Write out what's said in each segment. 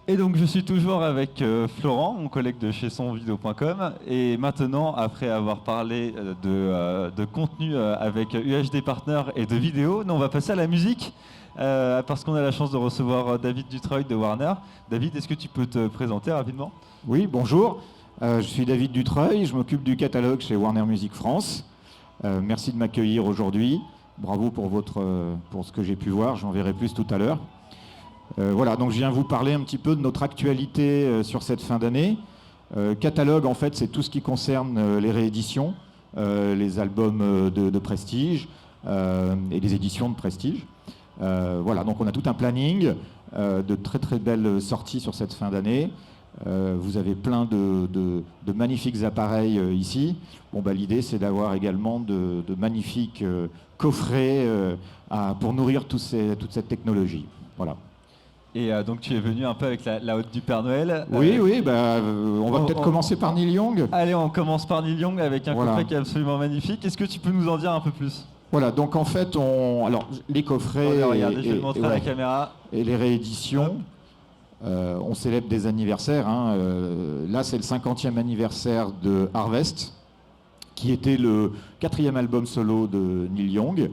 Et donc je suis toujours avec Florent, mon collègue de chez sonvideo.com. Et maintenant, après avoir parlé de contenu avec UHD Partner et de vidéo, nous on va passer à la musique parce qu'on a la chance de recevoir David Dutreuil de Warner. David, est-ce que tu peux te présenter rapidement? Oui, bonjour. Je suis David Dutreuil, je m'occupe du catalogue chez Warner Music France. Merci de m'accueillir aujourd'hui. Bravo pour ce que j'ai pu voir, j'en verrai plus tout à l'heure. Voilà, donc je viens vous parler un petit peu de notre actualité sur cette fin d'année. Catalogue, en fait, c'est tout ce qui concerne les rééditions, les albums de prestige et les éditions de prestige. Voilà, donc on a tout un planning de très très belles sorties sur cette fin d'année. Vous avez plein de magnifiques appareils ici. Bon, bah, l'idée, c'est d'avoir également de magnifiques coffrets pour nourrir toute cette technologie. Voilà. Et donc tu es venu un peu avec la hotte du Père Noël. Oui, on va peut-être commencer par Neil Young. Allez, on commence par Neil Young avec un coffret qui est absolument magnifique. Est-ce que tu peux nous en dire un peu plus? Voilà, donc en fait, alors, les coffrets regardez, je vais le montrer à la caméra. Et les rééditions, on célèbre des anniversaires. Là, c'est le 50e anniversaire de Harvest, qui était le 4e album solo de Neil Young.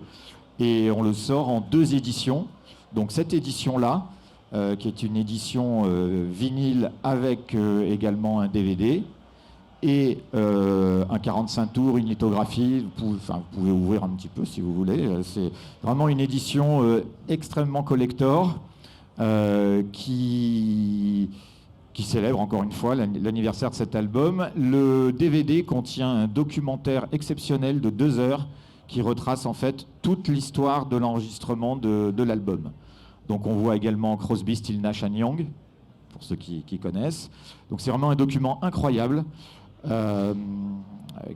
Et on le sort en 2 éditions. Donc cette édition-là, qui est une édition vinyle avec également un DVD et un 45 tours, une lithographie. Vous pouvez ouvrir un petit peu si vous voulez. C'est vraiment une édition extrêmement collector qui célèbre encore une fois l'anniversaire de cet album. Le DVD contient un documentaire exceptionnel de 2 heures qui retrace en fait toute l'histoire de l'enregistrement de l'album. Donc on voit également Crosby, Stills, Nash & Young, pour ceux qui connaissent. Donc c'est vraiment un document incroyable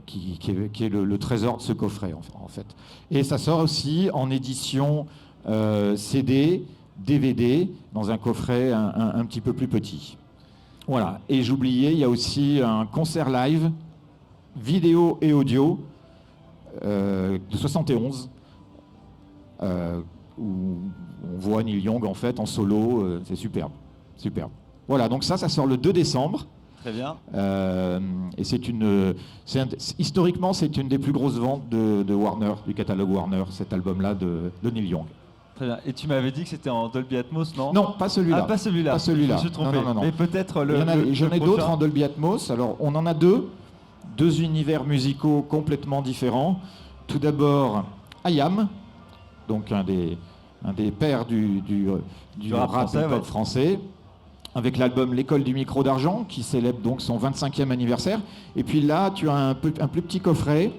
qui est le trésor de ce coffret en fait. Et ça sort aussi en édition CD, DVD, dans un coffret un petit peu plus petit. Voilà. Et j'oubliais, il y a aussi un concert live, vidéo et audio, de 71, où on voit Neil Young en fait en solo, c'est superbe. Voilà, donc ça sort le 2 décembre. Très bien. Et historiquement, c'est une des plus grosses ventes de Warner, du catalogue Warner, cet album-là de Neil Young. Très bien. Et tu m'avais dit que c'était en Dolby Atmos, non? Non, pas celui-là. Ah, pas celui-là. Pas celui-là. Je me suis trompé. Non. Mais peut-être J'en ai d'autres en Dolby Atmos. Alors, on en a deux univers musicaux complètement différents. Tout d'abord, IAM, donc un des pères du rap hip-hop français, avec l'album L'école du micro d'argent, qui célèbre donc son 25e anniversaire. Et puis là, tu as un plus petit coffret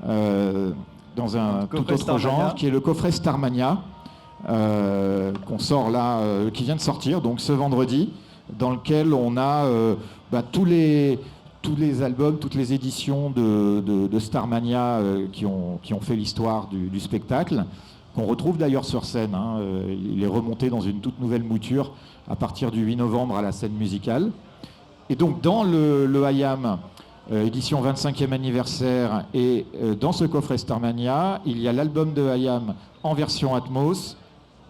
dans un tout autre genre, qui est le coffret Starmania, qu'on sort là, qui vient de sortir, donc ce vendredi, dans lequel on a tous les albums, toutes les éditions de Starmania qui ont fait l'histoire du spectacle, qu'on retrouve d'ailleurs sur scène. Il est remonté dans une toute nouvelle mouture à partir du 8 novembre à la scène musicale. Et donc dans le IAM, édition 25e anniversaire, et dans ce coffret Starmania, il y a l'album de IAM en version Atmos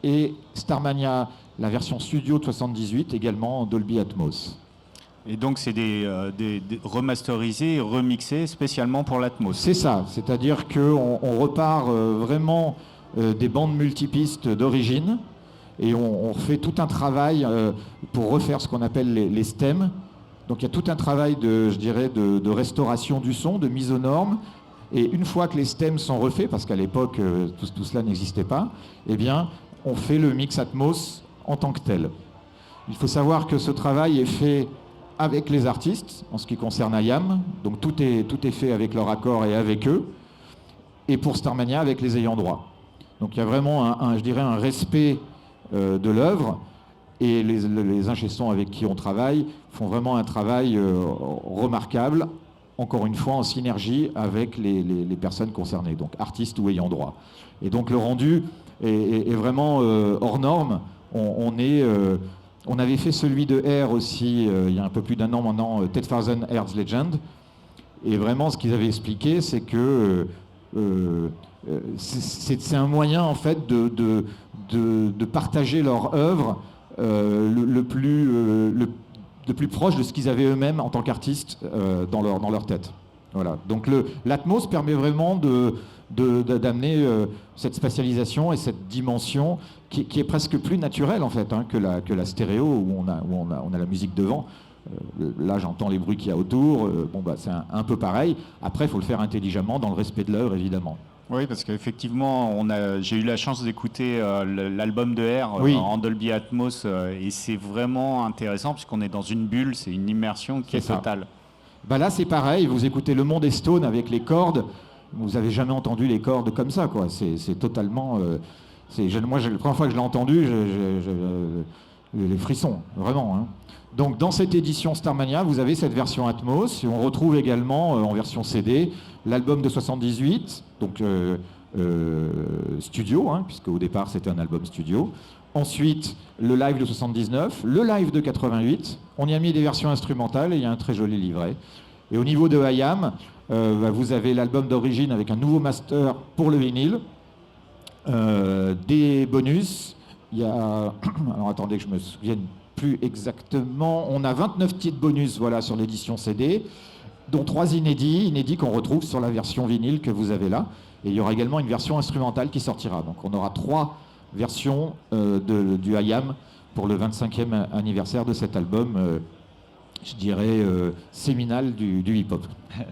et Starmania, la version studio de 78, également en Dolby Atmos. Et donc c'est des remasterisés, remixés spécialement pour l'Atmos. C'est ça, c'est-à-dire qu'on repart vraiment des bandes multipistes d'origine, et on fait tout un travail pour refaire ce qu'on appelle les stems. Donc il y a tout un travail de restauration du son, de mise aux normes. Et une fois que les stems sont refaits, parce qu'à l'époque tout cela n'existait pas, eh bien on fait le mix Atmos en tant que tel. Il faut savoir que ce travail est fait avec les artistes en ce qui concerne IAM, donc tout est fait avec leur accord et avec eux, et pour Starmania avec les ayants droit. Donc il y a vraiment un respect de l'œuvre, et les ingé-sons avec qui on travaille font vraiment un travail remarquable, encore une fois en synergie avec les personnes concernées, donc artistes ou ayants droit. Et donc le rendu est vraiment hors norme. On avait fait celui de Air aussi il y a un peu plus d'un an maintenant, 10,000 Hertz Legend, et vraiment ce qu'ils avaient expliqué, c'est que c'est un moyen en fait de partager leur œuvre le plus proche de ce qu'ils avaient eux-mêmes en tant qu'artistes dans leur tête. Voilà. Donc l'Atmos permet vraiment d'amener cette spatialisation et cette dimension qui est presque plus naturelle en fait que la stéréo où on a la musique devant. Là j'entends les bruits qu'il y a autour, c'est un peu pareil. Après il faut le faire intelligemment dans le respect de l'œuvre évidemment. Oui, parce qu'effectivement, j'ai eu la chance d'écouter l'album de R en Dolby Atmos et c'est vraiment intéressant puisqu'on est dans une bulle, c'est une immersion qui est totale. Là, c'est pareil, vous écoutez Le Monde est Stone avec les cordes, vous n'avez jamais entendu les cordes comme ça, quoi. C'est totalement... moi, la première fois que je l'ai entendu, les frissons, vraiment. Hein. Donc, dans cette édition Starmania, vous avez cette version Atmos, et on retrouve également, en version CD, l'album de 78, donc studio, puisque au départ, c'était un album studio. Ensuite, le live de 79, le live de 88. On y a mis des versions instrumentales et il y a un très joli livret. Et au niveau de IAM, vous avez l'album d'origine avec un nouveau master pour le vinyle, des bonus. Il y a... Alors attendez que je me souvienne plus exactement. On a 29 titres bonus sur l'édition CD, dont 3 inédits qu'on retrouve sur la version vinyle que vous avez là. Et il y aura également une version instrumentale qui sortira. Donc on aura 3 version du IAM pour le 25e anniversaire de cet album, je dirais séminal du hip-hop.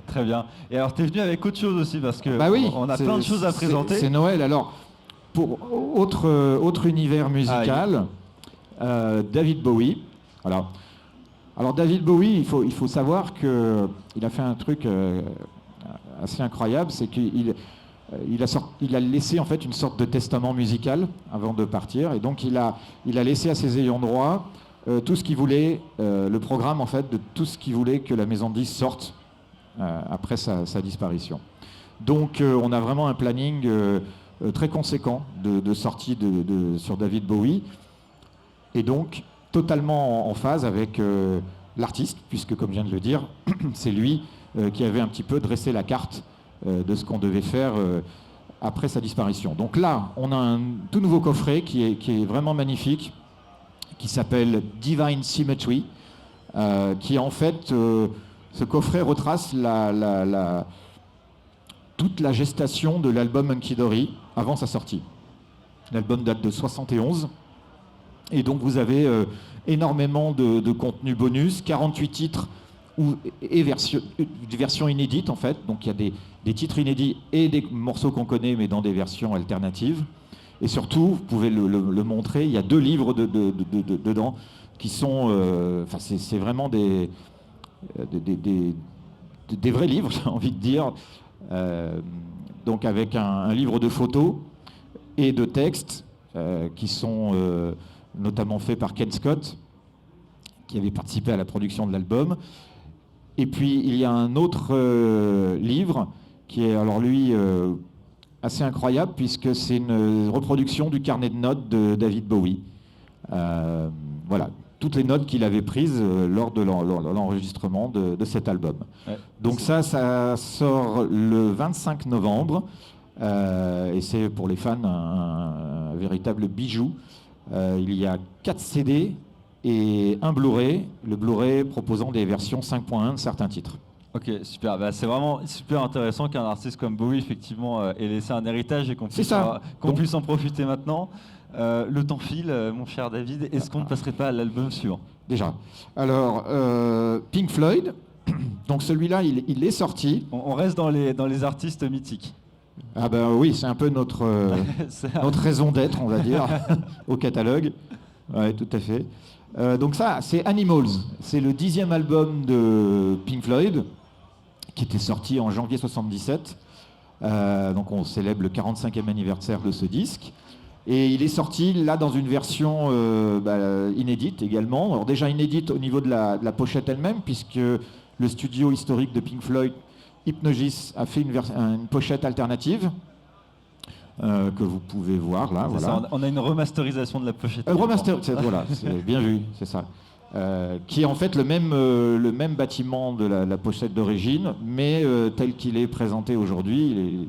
Très bien. Et alors, tu es venu avec autre chose aussi, parce que on a plein de choses à présenter. C'est Noël. Alors, pour autre univers musical, David Bowie. Alors David Bowie, il faut savoir qu'il a fait un truc assez incroyable, c'est qu'il a laissé en fait une sorte de testament musical avant de partir, et donc il a laissé à ses ayants droit tout ce qu'il voulait, le programme en fait de tout ce qu'il voulait que la maison de disques sorte après sa disparition. Donc on a vraiment un planning très conséquent de sorties sur David Bowie, et donc totalement en phase avec l'artiste, puisque comme je viens de le dire, c'est lui qui avait un petit peu dressé la carte de ce qu'on devait faire après sa disparition. Donc là, on a un tout nouveau coffret qui est vraiment magnifique, qui s'appelle Divine Symmetry, qui en fait, ce coffret retrace toute la gestation de l'album Hunky Dory avant sa sortie. L'album date de 71, et donc vous avez énormément de contenu bonus, 48 titres et versions inédites en fait, donc il y a des titres inédits et des morceaux qu'on connaît mais dans des versions alternatives. Et surtout, vous pouvez le montrer, il y a 2 livres dedans qui sont... c'est vraiment des vrais livres, j'ai envie de dire. Donc avec un livre de photos et de textes qui sont notamment faits par Ken Scott, qui avait participé à la production de l'album. Et puis il y a un autre livre qui est alors lui assez incroyable, puisque c'est une reproduction du carnet de notes de David Bowie. Voilà, toutes les notes qu'il avait prises lors de l'enregistrement de cet album. Ouais, donc ça sort le 25 novembre, et c'est pour les fans un véritable bijou. Il y a 4 CD et un Blu-ray, le Blu-ray proposant des versions 5.1 de certains titres. Ok, super. C'est vraiment super intéressant qu'un artiste comme Bowie, effectivement, ait laissé un héritage et qu'on puisse en profiter maintenant. Le temps file, mon cher David. Est-ce qu'on ne passerait pas à l'album suivant ? Déjà. Alors, Pink Floyd. Donc celui-là, il est sorti. On reste dans les artistes mythiques. Ah ben oui, c'est un peu notre raison d'être, on va dire, au catalogue. Oui, tout à fait. Donc ça, c'est Animals. C'est le 10e album de Pink Floyd, qui était sorti en janvier 77. Donc on célèbre le 45e anniversaire de ce disque. Et il est sorti là dans une version inédite également. Alors déjà inédite au niveau de la pochette elle-même, puisque le studio historique de Pink Floyd, Hypnogis, a fait une pochette alternative que vous pouvez voir là. Voilà. Ça, on a une remasterisation de la pochette. Voilà, c'est bien vu, c'est ça. Qui est en fait le même bâtiment de la pochette d'origine, mais tel qu'il est présenté aujourd'hui,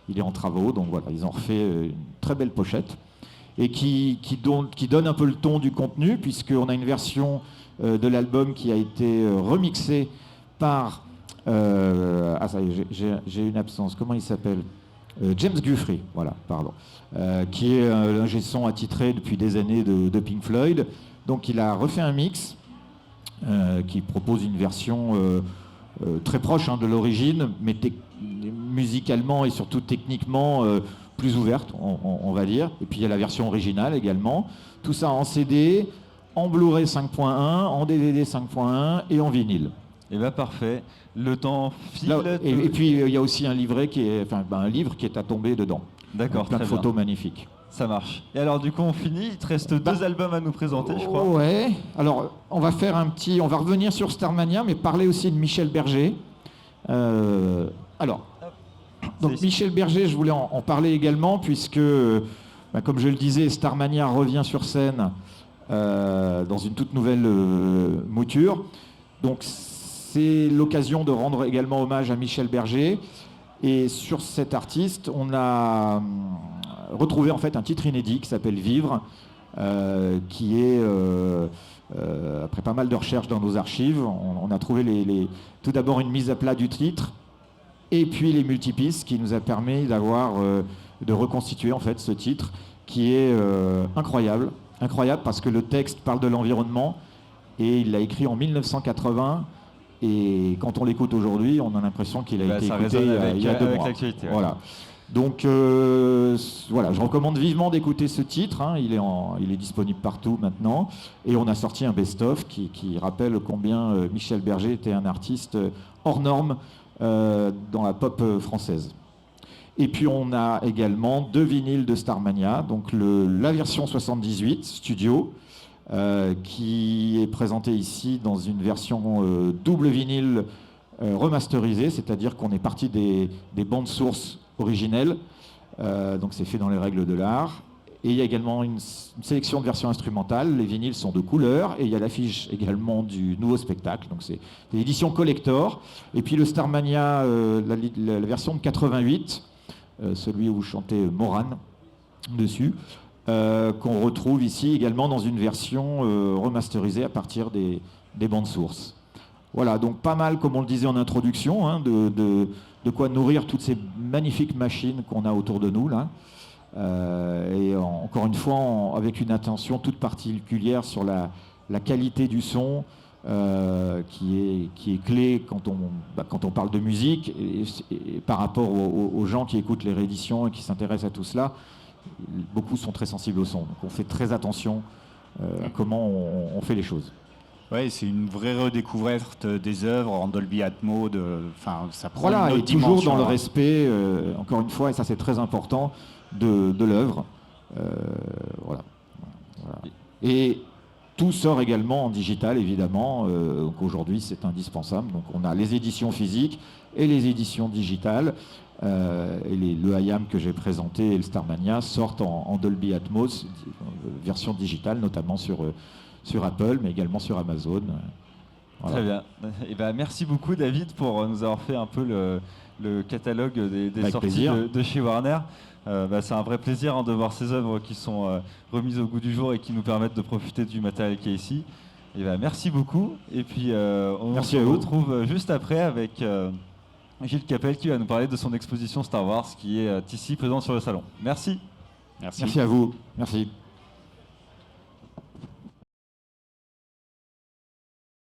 il est en travaux. Donc voilà, ils ont refait une très belle pochette. et qui donne un peu le ton du contenu, puisqu'on a une version de l'album qui a été remixée par... ça y est, j'ai une absence. Comment il s'appelle ? James Guthrie, voilà, pardon, qui est l'ingé son attitré depuis des années de Pink Floyd. Donc il a refait un mix qui propose une version très proche de l'origine, mais musicalement et surtout techniquement plus ouverte, on va dire. Et puis il y a la version originale également. Tout ça en CD, en Blu-ray 5.1, en DVD 5.1 et en vinyle. Et bien parfait. Le temps file. Là, et puis il y a aussi un livret un livre qui est à tomber dedans. D'accord, plein de photos magnifiques. Ça marche. Et alors du coup on finit. Il te reste 2 albums à nous présenter, je crois. Ouais. Alors on va revenir sur Starmania, mais parler aussi de Michel Berger. Donc Michel Berger, je voulais en parler également puisque, comme je le disais, Starmania revient sur scène dans une toute nouvelle mouture. Donc c'est l'occasion de rendre également hommage à Michel Berger. Et sur cet artiste, on a retrouvé en fait un titre inédit qui s'appelle Vivre, qui est, après pas mal de recherches dans nos archives, on a trouvé tout d'abord une mise à plat du titre, et puis les multipistes qui nous a permis de reconstituer en fait ce titre qui est incroyable parce que le texte parle de l'environnement et il l'a écrit en 1980. Et quand on l'écoute aujourd'hui, on a l'impression qu'il a été écouté il y a 2 mois. L'actualité, ouais. Voilà. Donc voilà, je recommande vivement d'écouter ce titre. Il est disponible partout maintenant. Et on a sorti un best-of qui rappelle combien Michel Berger était un artiste hors norme dans la pop française. Et puis on a également 2 vinyles de Starmania. Donc la version 78 studio, qui est présenté ici dans une version double vinyle remasterisée, c'est-à-dire qu'on est parti des bandes sources originelles, donc c'est fait dans les règles de l'art. Et il y a également une sélection de versions instrumentales, les vinyles sont de couleur, et il y a l'affiche également du nouveau spectacle, donc c'est l'édition collector. Et puis le Starmania, la version de 88, celui où vous chantez Morane dessus, qu'on retrouve ici également dans une version remasterisée à partir des bandes sources. Voilà, donc pas mal, comme on le disait en introduction, de quoi nourrir toutes ces magnifiques machines qu'on a autour de nous, là. Et encore une fois, avec une attention toute particulière sur la qualité du son, qui est clé quand on parle de musique, et par rapport aux gens qui écoutent les rééditions et qui s'intéressent à tout cela. Beaucoup sont très sensibles au son, donc on fait très attention à comment on fait les choses. Oui, c'est une vraie redécouverte des œuvres en Dolby Atmos. Ça prend voilà, une autre et toujours dimension, dans le respect, encore une fois, et ça c'est très important, de l'œuvre. Voilà. Et tout sort également en digital, évidemment. Donc aujourd'hui, c'est indispensable. Donc on a les éditions physiques et les éditions digitales. Et le IAM que j'ai présenté et le Starmania sortent en Dolby Atmos, version digitale, notamment sur Apple, mais également sur Amazon. Voilà. Très bien. Et merci beaucoup, David, pour nous avoir fait un peu le catalogue des sorties de chez Warner. C'est un vrai plaisir de voir ces œuvres qui sont remises au goût du jour et qui nous permettent de profiter du matériel qui est ici. Et merci beaucoup. Et puis on se retrouve juste après avec Gilles Capel qui va nous parler de son exposition Star Wars qui est ici présente sur le salon. Merci. Merci à vous. Merci.